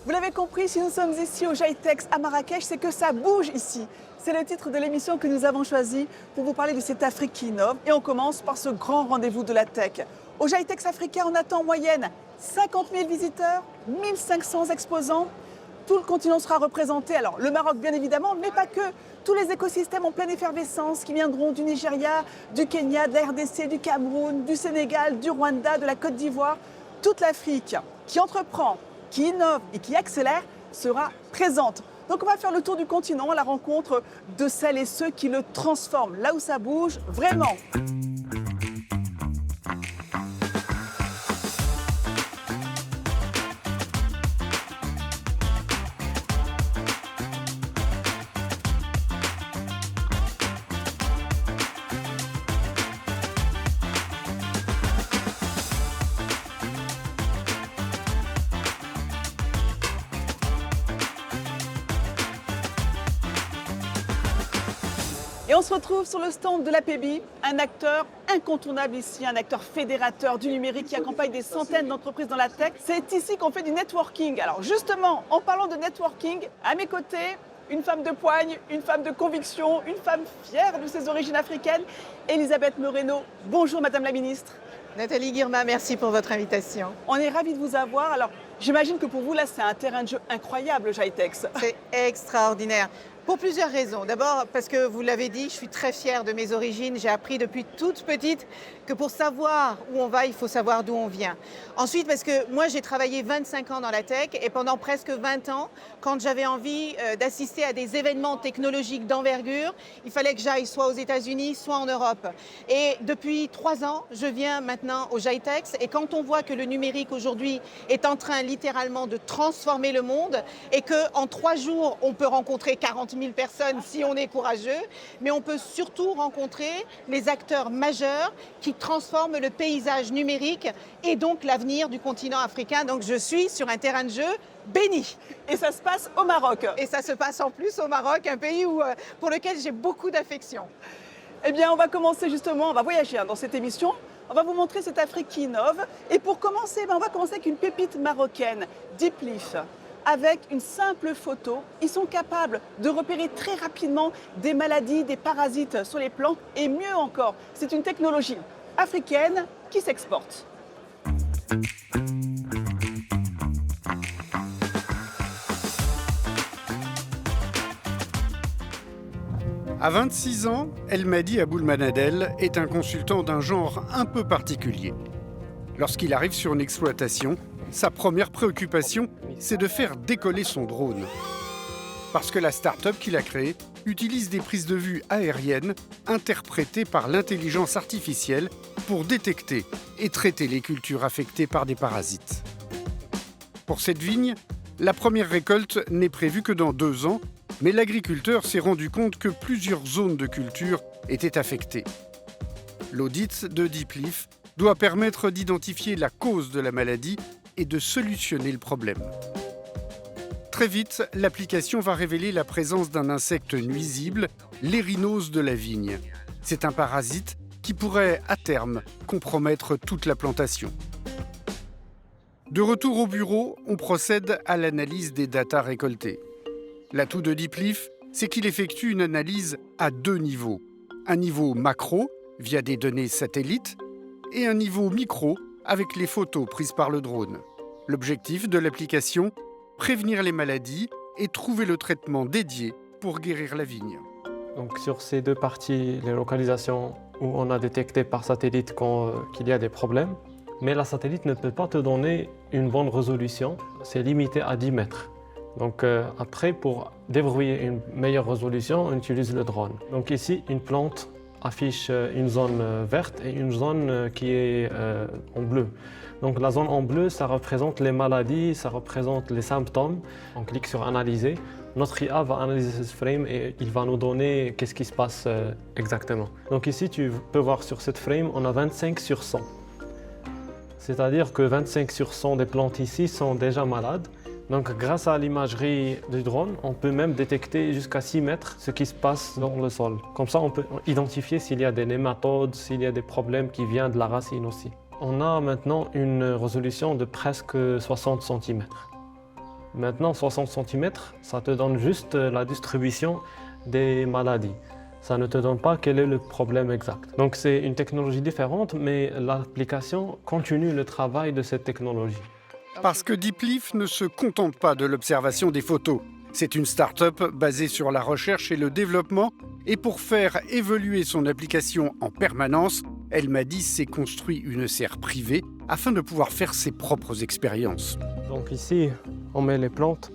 Vous l'avez compris, si nous sommes ici au GITEX à Marrakech, c'est que ça bouge ici. C'est le titre de l'émission que nous avons choisi pour vous parler de cette Afrique qui innove. Et on commence par ce grand rendez-vous de la tech. Au GITEX Africa, on attend en moyenne 50 000 visiteurs, 1500 exposants. Tout le continent sera représenté. Alors le Maroc bien évidemment, mais pas que. Tous les écosystèmes en pleine effervescence qui viendront du Nigeria, du Kenya, de la RDC, du Cameroun, du Sénégal, du Rwanda, de la Côte d'Ivoire. Toute l'Afrique qui entreprend, qui innove et qui accélère sera présente. Donc on va faire le tour du continent à la rencontre de celles et ceux qui le transforment, là où ça bouge vraiment. Et on se retrouve sur le stand de l'APB, un acteur incontournable ici, un acteur fédérateur du numérique qui accompagne des centaines d'entreprises dans la tech. C'est ici qu'on fait du networking. Alors justement, en parlant de networking, à mes côtés, une femme de poigne, une femme de conviction, une femme fière de ses origines africaines, Elisabeth Moreno. Bonjour Madame la Ministre. Nathalie Guirma, merci pour votre invitation. On est ravis de vous avoir. Alors j'imagine que pour vous, là, c'est un terrain de jeu incroyable, le GITEX. C'est extraordinaire. Pour plusieurs raisons. D'abord, parce que vous l'avez dit, je suis très fière de mes origines. J'ai appris depuis toute petite que pour savoir où on va, il faut savoir d'où on vient. Ensuite, parce que moi, j'ai travaillé 25 ans dans la tech et pendant presque 20 ans, quand j'avais envie d'assister à des événements technologiques d'envergure, il fallait que j'aille soit aux États-Unis, soit en Europe. Et depuis 3 ans, je viens maintenant au GITEX et quand on voit que le numérique aujourd'hui est en train littéralement de transformer le monde et qu'en 3 jours, on peut rencontrer 40 000 personnes si on est courageux, mais on peut surtout rencontrer les acteurs majeurs qui transforment le paysage numérique et donc l'avenir du continent africain. Donc je suis sur un terrain de jeu béni. Et ça se passe au Maroc. Et ça se passe en plus au Maroc, un pays pour lequel j'ai beaucoup d'affection. Eh bien, on va commencer justement, on va voyager dans cette émission. On va vous montrer cette Afrique qui innove. Et pour commencer, on va commencer avec une pépite marocaine, Deep Leaf. Avec une simple photo, ils sont capables de repérer très rapidement des maladies, des parasites sur les plantes. Et mieux encore, c'est une technologie africaine qui s'exporte. À 26 ans, El Mahdi Aboulmanadel est un consultant d'un genre un peu particulier. Lorsqu'il arrive sur une exploitation, sa première préoccupation, c'est de faire décoller son drone. Parce que la start-up qu'il a créée utilise des prises de vue aériennes interprétées par l'intelligence artificielle pour détecter et traiter les cultures affectées par des parasites. Pour cette vigne, la première récolte n'est prévue que dans 2 ans, mais l'agriculteur s'est rendu compte que plusieurs zones de culture étaient affectées. L'audit de Deep Leaf doit permettre d'identifier la cause de la maladie et de solutionner le problème. Très vite, l'application va révéler la présence d'un insecte nuisible, l'érinose de la vigne. C'est un parasite qui pourrait, à terme, compromettre toute la plantation. De retour au bureau, on procède à l'analyse des datas récoltées. L'atout de Deep Leaf, c'est qu'il effectue une analyse à 2 niveaux. Un niveau macro, via des données satellites, et un niveau micro, avec les photos prises par le drone. L'objectif de l'application, prévenir les maladies et trouver le traitement dédié pour guérir la vigne. Donc sur ces 2 parties, les localisations où on a détecté par satellite qu'il y a des problèmes, mais la satellite ne peut pas te donner une bonne résolution, c'est limité à 10 mètres. Donc après, pour débrouiller une meilleure résolution, on utilise le drone. Donc ici, une plante affiche une zone verte et une zone qui est en bleu. Donc la zone en bleu, ça représente les maladies, ça représente les symptômes. On clique sur analyser. Notre IA va analyser ce frame et il va nous donner qu'est-ce qui se passe exactement. Donc ici, tu peux voir sur cette frame, on a 25 sur 100. C'est-à-dire que 25 sur 100 des plantes ici sont déjà malades. Donc grâce à l'imagerie du drone, on peut même détecter jusqu'à 6 mètres ce qui se passe dans le sol. Comme ça, on peut identifier s'il y a des nématodes, s'il y a des problèmes qui viennent de la racine aussi. On a maintenant une résolution de presque 60 cm. Maintenant, 60 cm, ça te donne juste la distribution des maladies. Ça ne te donne pas quel est le problème exact. Donc c'est une technologie différente, mais l'application continue le travail de cette technologie. Parce que Deepleaf ne se contente pas de l'observation des photos. C'est une start-up basée sur la recherche et le développement. Et pour faire évoluer son application en permanence, Elmadi s'est construit une serre privée afin de pouvoir faire ses propres expériences. Donc ici, on met les plantes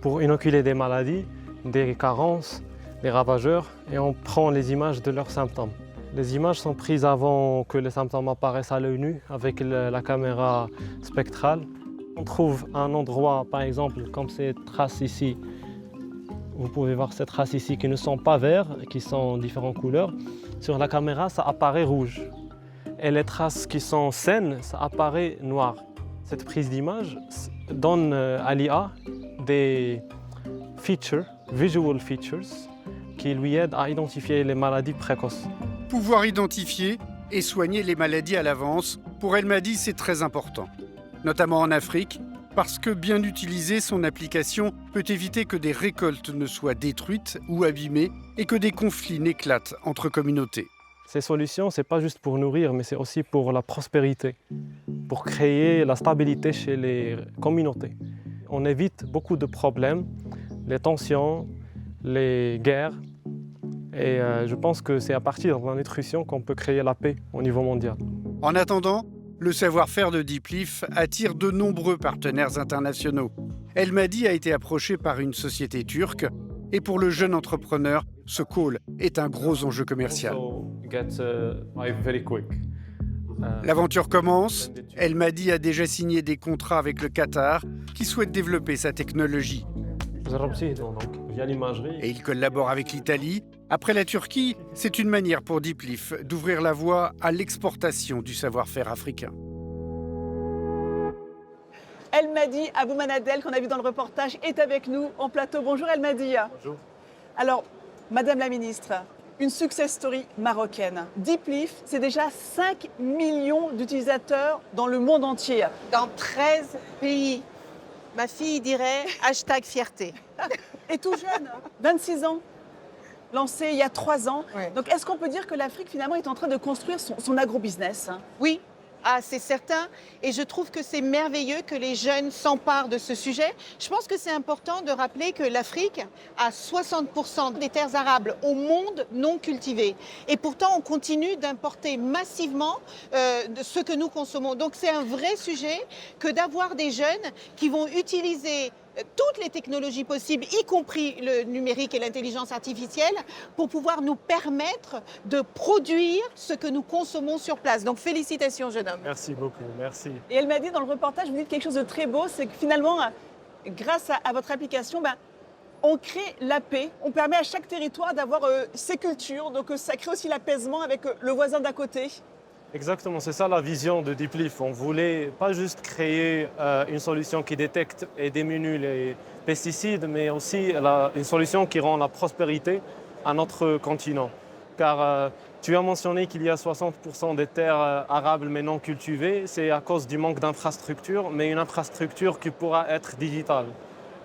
pour inoculer des maladies, des carences, des ravageurs, et on prend les images de leurs symptômes. Les images sont prises avant que les symptômes apparaissent à l'œil nu avec la caméra spectrale. On trouve un endroit, par exemple, comme ces traces ici. Vous pouvez voir ces traces ici qui ne sont pas vertes, qui sont différentes couleurs. Sur la caméra, ça apparaît rouge. Et les traces qui sont saines, ça apparaît noir. Cette prise d'image donne à l'IA des features, visual features, qui lui aident à identifier les maladies précoces. Pouvoir identifier et soigner les maladies à l'avance, pour Elmadi, c'est très important. Notamment en Afrique, parce que bien utilisée, son application peut éviter que des récoltes ne soient détruites ou abîmées et que des conflits n'éclatent entre communautés. Ces solutions, ce n'est pas juste pour nourrir, mais c'est aussi pour la prospérité, pour créer la stabilité chez les communautés. On évite beaucoup de problèmes, les tensions, les guerres. Et je pense que c'est à partir de la nutrition qu'on peut créer la paix au niveau mondial. En attendant, le savoir-faire de Deepleaf attire de nombreux partenaires internationaux. Elmadi a été approché par une société turque et pour le jeune entrepreneur, ce call est un gros enjeu commercial. L'aventure commence. Elmadi a déjà signé des contrats avec le Qatar qui souhaite développer sa technologie. Via l'imagerie. Et il collabore avec l'Italie. Après la Turquie, c'est une manière pour Deepleaf d'ouvrir la voie à l'exportation du savoir-faire africain. Elmadi Aboumanadel, qu'on a vu dans le reportage, est avec nous en plateau. Bonjour Elmadi. Bonjour. Alors, Madame la Ministre, une success story marocaine. Deepleaf, c'est déjà 5 millions d'utilisateurs dans le monde entier. Dans 13 pays. Ma fille dirait #fierté. Et tout jeune, 26 ans, lancé il y a 3 ans. Ouais. Donc est-ce qu'on peut dire que l'Afrique finalement est en train de construire son agro-business? Oui, c'est certain. Et je trouve que c'est merveilleux que les jeunes s'emparent de ce sujet. Je pense que c'est important de rappeler que l'Afrique a 60% des terres arables au monde non cultivées. Et pourtant, on continue d'importer massivement de ce que nous consommons. Donc c'est un vrai sujet que d'avoir des jeunes qui vont utiliser toutes les technologies possibles, y compris le numérique et l'intelligence artificielle, pour pouvoir nous permettre de produire ce que nous consommons sur place. Donc félicitations, jeune homme. Merci beaucoup, merci. Et elle m'a dit dans le reportage, vous dites quelque chose de très beau, c'est que finalement, grâce à votre application, on crée la paix, on permet à chaque territoire d'avoir ses cultures, donc ça crée aussi l'apaisement avec le voisin d'à côté. Exactement, c'est ça la vision de Deepleaf. On voulait pas juste créer une solution qui détecte et diminue les pesticides, mais aussi une solution qui rend la prospérité à notre continent. Car tu as mentionné qu'il y a 60% des terres arables mais non cultivées. C'est à cause du manque d'infrastructures, mais une infrastructure qui pourra être digitale.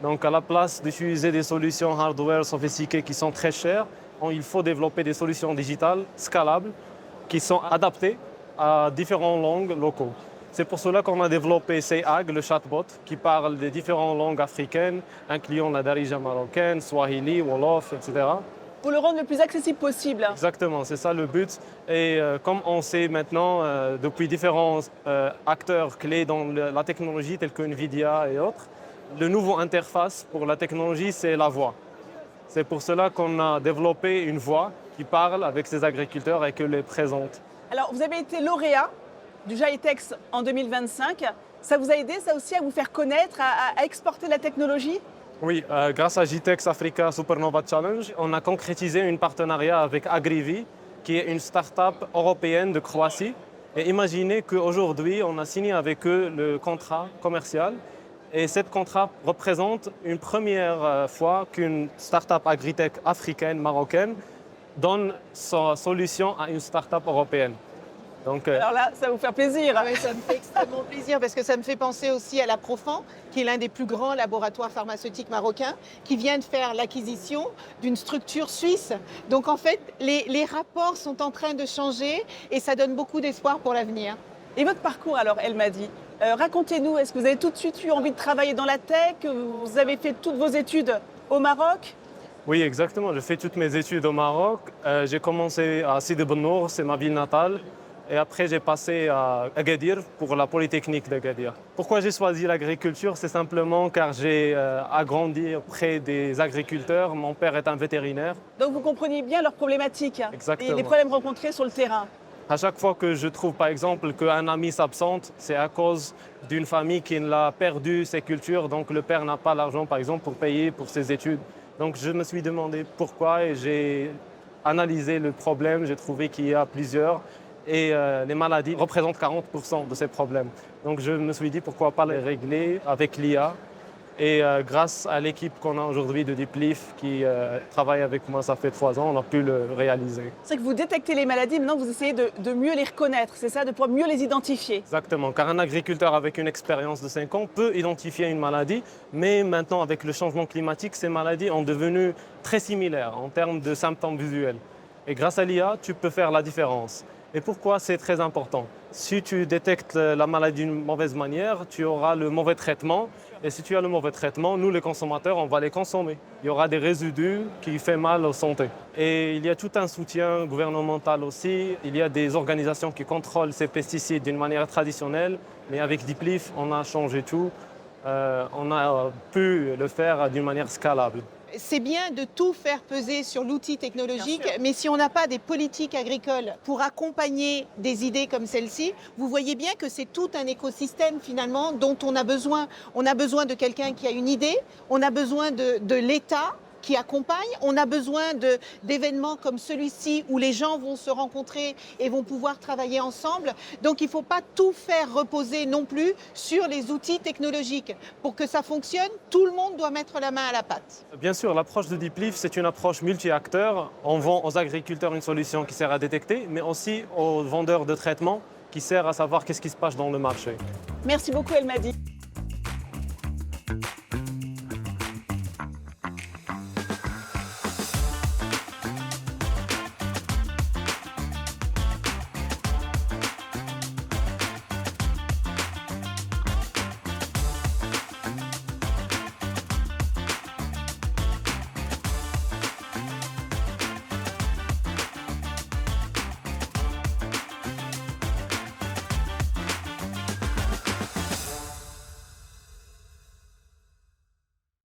Donc à la place d'utiliser des solutions hardware sophistiquées qui sont très chères, il faut développer des solutions digitales scalables qui sont adaptées à différentes langues locaux. C'est pour cela qu'on a développé Sayag, le chatbot, qui parle des différentes langues africaines, incluant la darija marocaine, Swahili, Wolof, etc. Pour le rendre le plus accessible possible. Exactement, c'est ça le but. Et comme on sait maintenant, depuis différents acteurs clés dans la technologie, tels que Nvidia et autres, le nouveau interface pour la technologie, c'est la voix. C'est pour cela qu'on a développé une voix qui parle avec ces agriculteurs et qui les présente. Alors, vous avez été lauréat du GITEX en 2025. Ça vous a aidé, ça aussi, à vous faire connaître, à exporter la technologie? Oui, grâce à GITEX Africa Supernova Challenge, on a concrétisé un partenariat avec Agrivi, qui est une start-up européenne de Croatie. Et imaginez qu'aujourd'hui, on a signé avec eux le contrat commercial. Et ce contrat représente une première fois qu'une start-up agritech africaine, marocaine, donne sa solution à une start-up européenne. Donc, Alors là, ça va vous faire plaisir. Ah oui, ça me fait extrêmement plaisir parce que ça me fait penser aussi à la Profan, qui est l'un des plus grands laboratoires pharmaceutiques marocains, qui vient de faire l'acquisition d'une structure suisse. Donc en fait, les rapports sont en train de changer et ça donne beaucoup d'espoir pour l'avenir. Et votre parcours alors, elle m'a dit. Racontez-nous, est-ce que vous avez tout de suite eu envie de travailler dans la tech? Vous avez fait toutes vos études au Maroc? oui, exactement. J'ai fait toutes mes études au Maroc. J'ai commencé à Sidi Ben Nour, c'est ma ville natale. Et après, j'ai passé à Agadir pour la Polytechnique d'Agadir. Pourquoi j'ai choisi l'agriculture? C'est simplement car j'ai grandi auprès des agriculteurs. Mon père est un vétérinaire. Donc vous compreniez bien leurs problématiques Exactement. et les problèmes rencontrés sur le terrain. À chaque fois que je trouve, par exemple, qu'un ami s'absente, c'est à cause d'une famille qui a perdu ses cultures. Donc le père n'a pas l'argent, par exemple, pour payer pour ses études. Donc je me suis demandé pourquoi et j'ai analysé le problème. J'ai trouvé qu'il y a plusieurs. Et les maladies représentent 40% de ces problèmes. Donc je me suis dit pourquoi pas les régler avec l'IA. Et grâce à l'équipe qu'on a aujourd'hui de Diplif qui travaille avec moi, ça fait 3 ans, on a pu le réaliser. C'est que vous détectez les maladies, maintenant vous essayez de mieux les reconnaître, c'est ça, de pouvoir mieux les identifier. Exactement, car un agriculteur avec une expérience de 5 ans peut identifier une maladie, mais maintenant avec le changement climatique, ces maladies ont devenu très similaires en termes de symptômes visuels. Et grâce à l'IA, tu peux faire la différence. Et pourquoi c'est très important? Si tu détectes la maladie d'une mauvaise manière, tu auras le mauvais traitement. Et si tu as le mauvais traitement, nous les consommateurs, on va les consommer. Il y aura des résidus qui font mal aux santé. Et il y a tout un soutien gouvernemental aussi. Il y a des organisations qui contrôlent ces pesticides d'une manière traditionnelle. Mais avec Diplif, on a changé tout. On a pu le faire d'une manière scalable. C'est bien de tout faire peser sur l'outil technologique, mais si on n'a pas des politiques agricoles pour accompagner des idées comme celle-ci, vous voyez bien que c'est tout un écosystème finalement dont on a besoin. On a besoin de quelqu'un qui a une idée, on a besoin de l'État qui accompagne, on a besoin d'événements comme celui-ci où les gens vont se rencontrer et vont pouvoir travailler ensemble. Donc il ne faut pas tout faire reposer non plus sur les outils technologiques. Pour que ça fonctionne, tout le monde doit mettre la main à la pâte. Bien sûr, l'approche de Diplif, c'est une approche multi-acteurs. On vend aux agriculteurs une solution qui sert à détecter, mais aussi aux vendeurs de traitements qui sert à savoir qu'est-ce qui se passe dans le marché. Merci beaucoup, elle m'a dit.